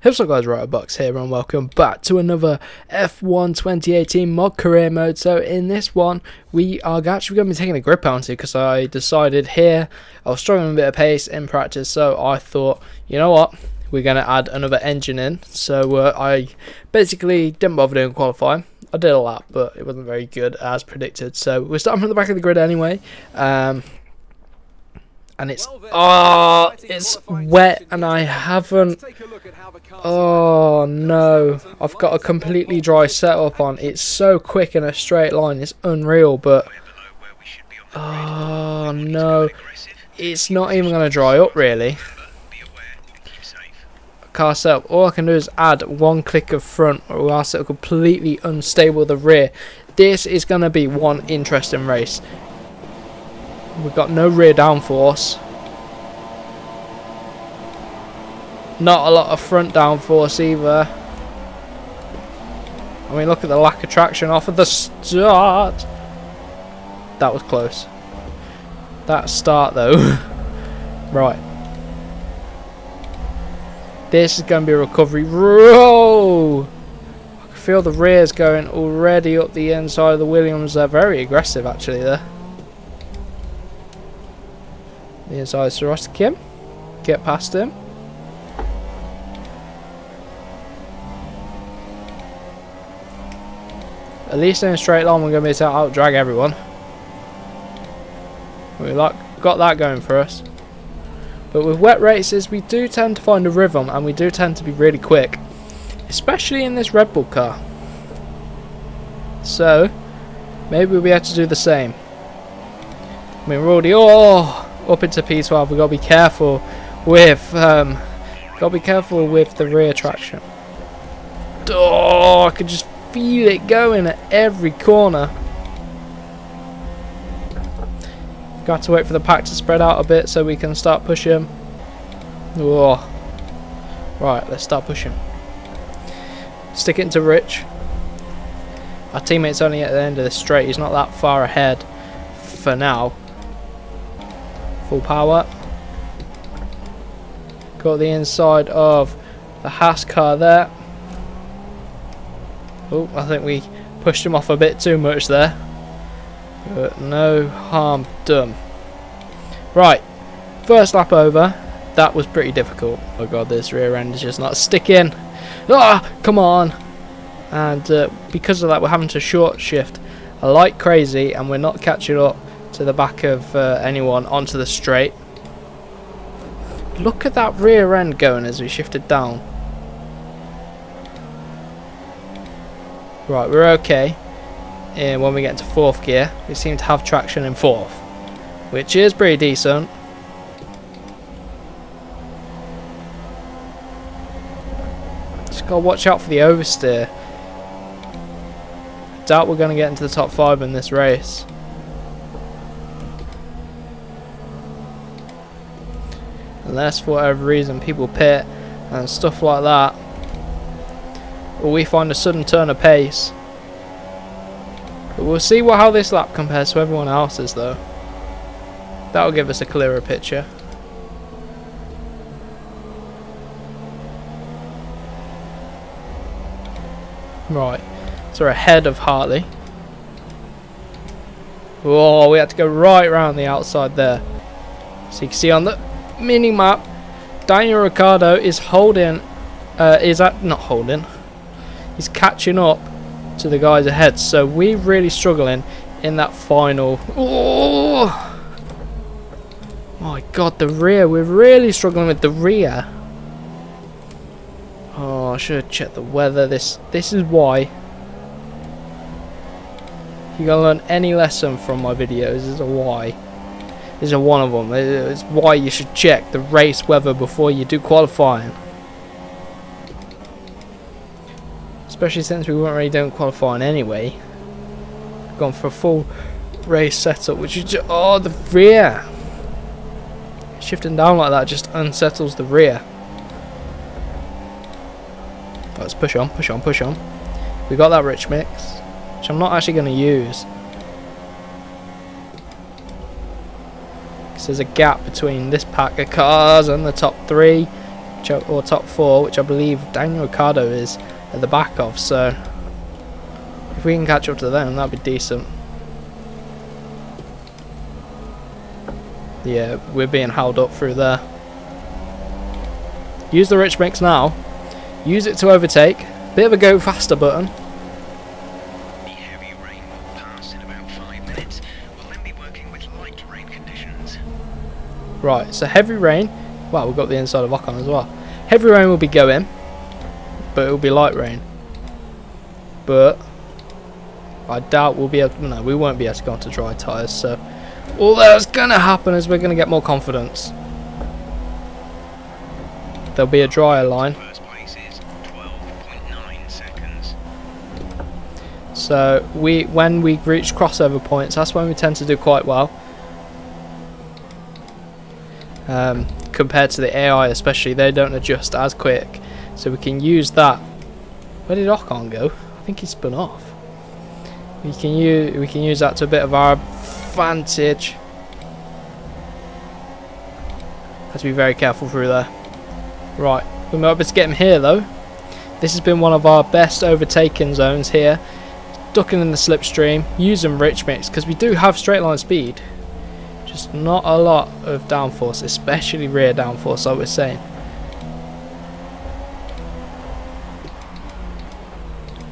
What's up guys, RaceDepartment here and welcome back to another F1 2018 mod career mode. So in this one we are actually going to be taking a grip penalty because I decided here I was struggling with a bit of pace in practice, so I thought, you know what, we're going to add another engine in. So I basically didn't bother doing qualifying. I did a lap but it wasn't very good as predicted, so we're starting from the back of the grid anyway. And it's wet and I haven't, oh no, I've got a completely dry setup on. It's so quick in a straight line, it's unreal, but oh no, it's not even going to dry up really. Car setup, all I can do is add one click of front or else it'll completely unstable the rear. This is going to be one interesting race. We've got no rear downforce. Not a lot of front downforce either. I mean, look at the lack of traction off of the start. That was close. That start though. Right. This is going to be a recovery. Whoa! I can feel the rears going already up the inside of the Williams. They're very aggressive actually there. The inside is Rossi. Get past him. At least in a straight line we're going to be able to out drag everyone. We got that going for us. But with wet races we do tend to find a rhythm and we do tend to be really quick. Especially in this Red Bull car. So maybe we'll be able to do the same. I mean, we're already up into P12. We've got to be careful with the rear traction. Oh, I could just feel it going at every corner. Got to wait for the pack to spread out a bit so we can start pushing. Oh. Right, let's start pushing. Stick it into Rich. Our teammate's only at the end of the straight. He's not that far ahead for now. Full power. Got the inside of the Haas car there. Oh, I think we pushed him off a bit too much there. But no harm done. Right, first lap over. That was pretty difficult. Oh god, this rear end is just not sticking. Ah, come on. And because of that we're having to short shift like crazy and we're not catching up to the back of anyone onto the straight. Look at that rear end going as we shifted down. Right, we're okay. And when we get into fourth gear, we seem to have traction in fourth, which is pretty decent. Just gotta watch out for the oversteer. Doubt we're gonna get into the top 5 in this race. Unless for whatever reason people pit and stuff like that, or we find a sudden turn of pace. But we'll see how this lap compares to everyone else's though. That'll give us a clearer picture. Right, so we're ahead of Hartley. Oh, we had to go right around the outside there. So you can see on the mini map, Daniel Ricciardo is he's catching up to the guys ahead, so we're really struggling in that final. Oh my god, the rear, we're really struggling with the rear. Oh, I should have checked the weather. This is why you gotta learn any lesson from my videos. This is a why. This is one of them. It's why you should check the race weather before you do qualifying. Especially since we weren't really doing qualifying anyway. We've gone for a full race setup, which is just, oh, the rear. Shifting down like that just unsettles the rear. Let's push on, push on, push on. We got that rich mix, which I'm not actually going to use. Because there's a gap between this pack of cars and the top 3. or top 4, which I believe Daniel Ricciardo is at the back of. So if we can catch up to them, that'd be decent. Yeah, we're being held up through there. Use the rich mix now. Use it to overtake. Bit of a go faster button. The heavy rain will pass in about 5 minutes. We'll then be working with light rain conditions. Right, so heavy rain. Wow, we've got the inside of Ocon as well. Heavy rain will be going, but it will be light rain. But I doubt we'll be able to, no, we won't be able to go onto dry tyres. So all that's going to happen is we're going to get more confidence. There'll be a drier line. First place is 12.9 seconds. So when we reach crossover points, that's when we tend to do quite well. Compared to the AI especially, they don't adjust as quick. So we can use that. Where did Ocon go? I think he spun off. We can use that to a bit of our advantage. Have to be very careful through there. Right, we might be able to get him here though. This has been one of our best overtaking zones here. Ducking in the slipstream, using rich mix because we do have straight line speed. Just not a lot of downforce, especially rear downforce, I was saying.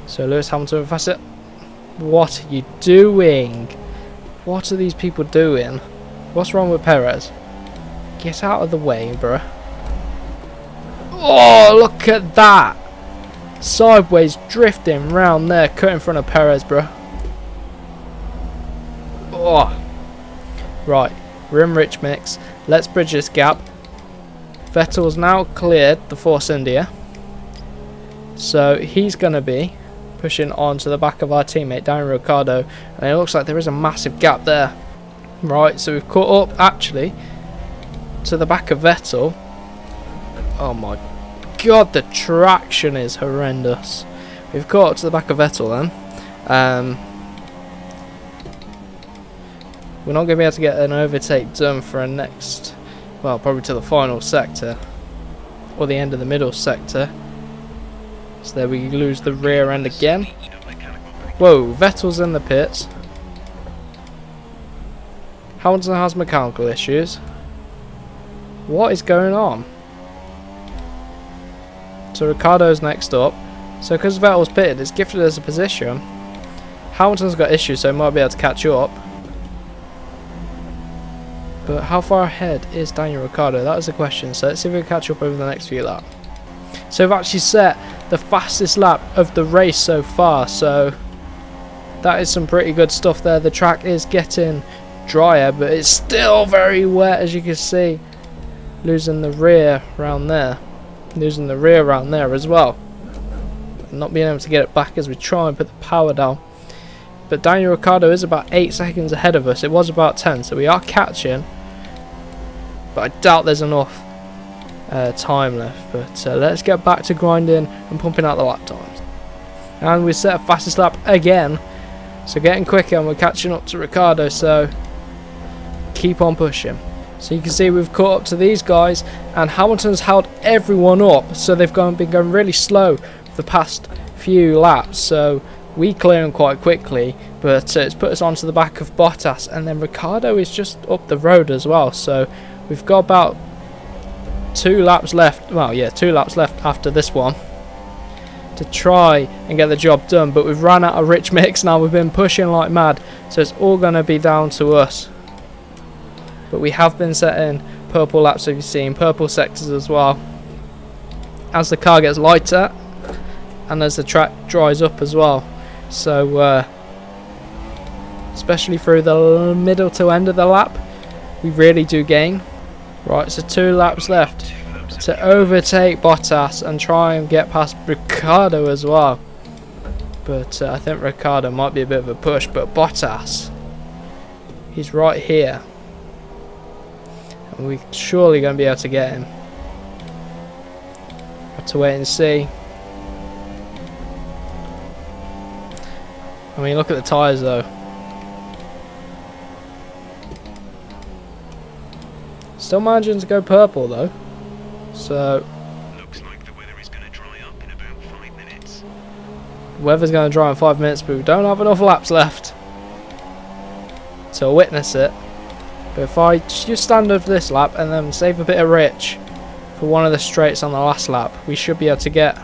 So Lewis Hamilton faster. What are you doing? What are these people doing? What's wrong with Perez? Get out of the way, bruh. Oh, look at that! Sideways drifting round there, cut in front of Perez, bruh. Oh. Right, we're in rich mix. Let's bridge this gap. Vettel's now cleared the Force India. So he's going to be pushing on to the back of our teammate, Daniel Ricciardo. And it looks like there is a massive gap there. Right, so we've caught up, actually, to the back of Vettel. Oh my god, the traction is horrendous. We've caught up to the back of Vettel then. We're not going to be able to get an overtake done for a next, well, probably to the final sector, or the end of the middle sector. So there we lose the rear end again. Whoa, Vettel's in the pits. Hamilton has mechanical issues. What is going on? So Ricciardo's next up. So because Vettel's pitted, it's gifted us a position. Hamilton's got issues, so he might be able to catch up. But how far ahead is Daniel Ricciardo? That is the question. So let's see if we can catch up over the next few laps. So we've actually set the fastest lap of the race so far. So that is some pretty good stuff there. The track is getting drier, but it's still very wet, as you can see. Losing the rear around there. Losing the rear around there as well. Not being able to get it back as we try and put the power down. But Daniel Ricciardo is about 8 seconds ahead of us. It was about 10, so we are catching. But I doubt there's enough time left. But let's get back to grinding and pumping out the lap times. And we set a fastest lap again. So getting quicker and we're catching up to Ricciardo. So keep on pushing. So you can see we've caught up to these guys. And Hamilton's held everyone up. So they've been going really slow for the past few laps. So we clear them quite quickly, but it's put us onto the back of Bottas, and then Ricciardo is just up the road as well. So we've got about 2 laps left. Well, yeah, 2 laps left after this one to try and get the job done. But we've run out of rich mix now. We've been pushing like mad, so it's all going to be down to us. But we have been setting purple laps, if you've seen, purple sectors as well. As the car gets lighter and as the track dries up as well. So especially through the middle to end of the lap, we really do gain. Right, so 2 laps left to overtake Bottas and try and get past Ricciardo as well. But I think Ricciardo might be a bit of a push, but Bottas, he's right here, and we're surely going to be able to get him. Have to wait and see. I mean, look at the tyres though. Still managing to go purple though. So Weather's going to dry in 5 minutes, but we don't have enough laps left to witness it. But if I just stand over this lap and then save a bit of rich for one of the straights on the last lap, we should be able to get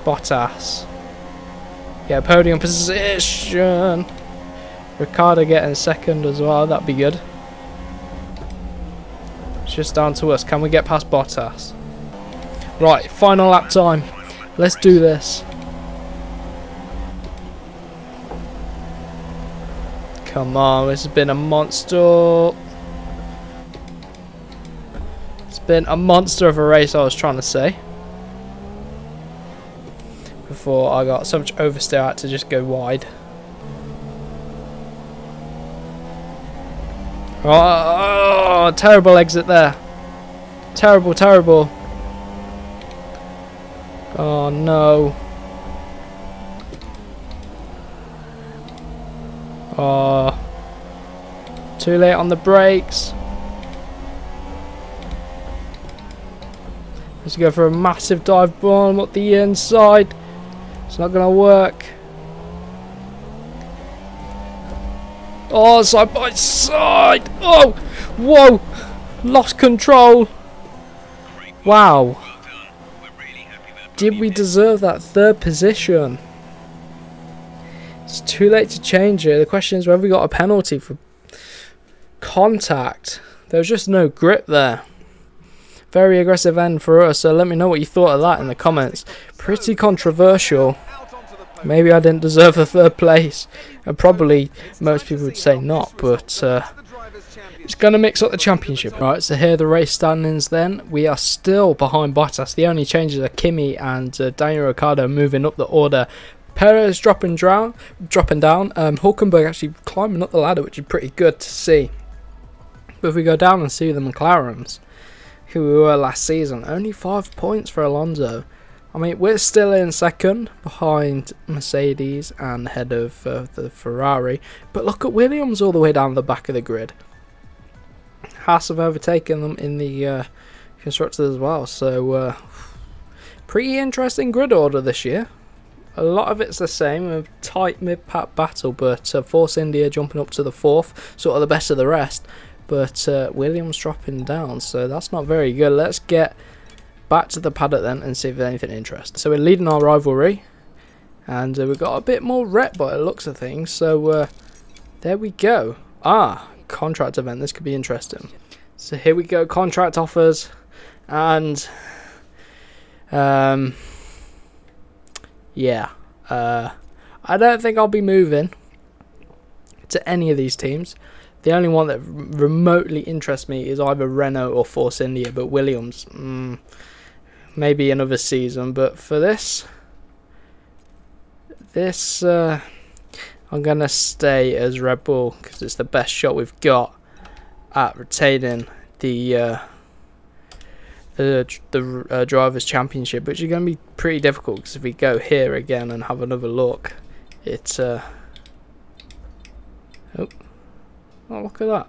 Bottas. Yeah, podium position. Ricciardo getting second as well, that'd be good. It's just down to us. Can we get past Bottas? Right, final lap time. Let's do this. Come on, this has been a monster. It's been a monster of a race, I was trying to say. Before I got so much oversteer, I had to just go wide. Oh, terrible exit there. Terrible, terrible. Oh no. Oh. Too late on the brakes. Let's go for a massive dive bomb up the inside. It's not gonna work. Oh, side by side. Oh, whoa. Lost control. Wow. Did we deserve that third position? It's too late to change it. The question is whether we got a penalty for contact. There was just no grip there. Very aggressive end for us, so let me know what you thought of that in the comments. Pretty controversial. Maybe I didn't deserve the third place, and probably most people would say not, but it's going to mix up the championship. Right, so here are the race standings then. We are still behind Bottas. The only changes are Kimi and Daniel Ricciardo moving up the order. Perez dropping down. Hulkenberg actually climbing up the ladder, which is pretty good to see. But if we go down and see the McLarens, who we were last season, only 5 points for Alonso. I mean, we're still in second behind Mercedes and ahead of the Ferrari. But look at Williams all the way down the back of the grid. Haas have overtaken them in the constructors as well. So, pretty interesting grid order this year. A lot of it's the same, a tight mid-pack battle, but Force India jumping up to the 4th, sort of the best of the rest. But Williams dropping down, so that's not very good. Let's get back to the paddock then and see if there's anything interesting. So we're leading our rivalry, and we've got a bit more rep by the looks of things. So there we go. Ah, contract event. This could be interesting. So here we go, contract offers, and yeah, I don't think I'll be moving to any of these teams. The only one that remotely interests me is either Renault or Force India, but Williams, maybe another season. But for this, I'm going to stay as Red Bull because it's the best shot we've got at retaining the Drivers' Championship, which is going to be pretty difficult because if we go here again and have another look, it's oh, look at that.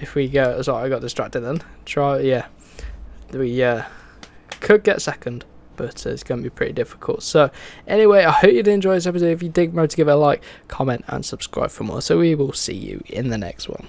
If we go, sorry, I got distracted then. Yeah, we could get second, but it's going to be pretty difficult. So anyway, I hope you did enjoy this episode. If you did, remember to give it a like, comment and subscribe for more. So we will see you in the next one.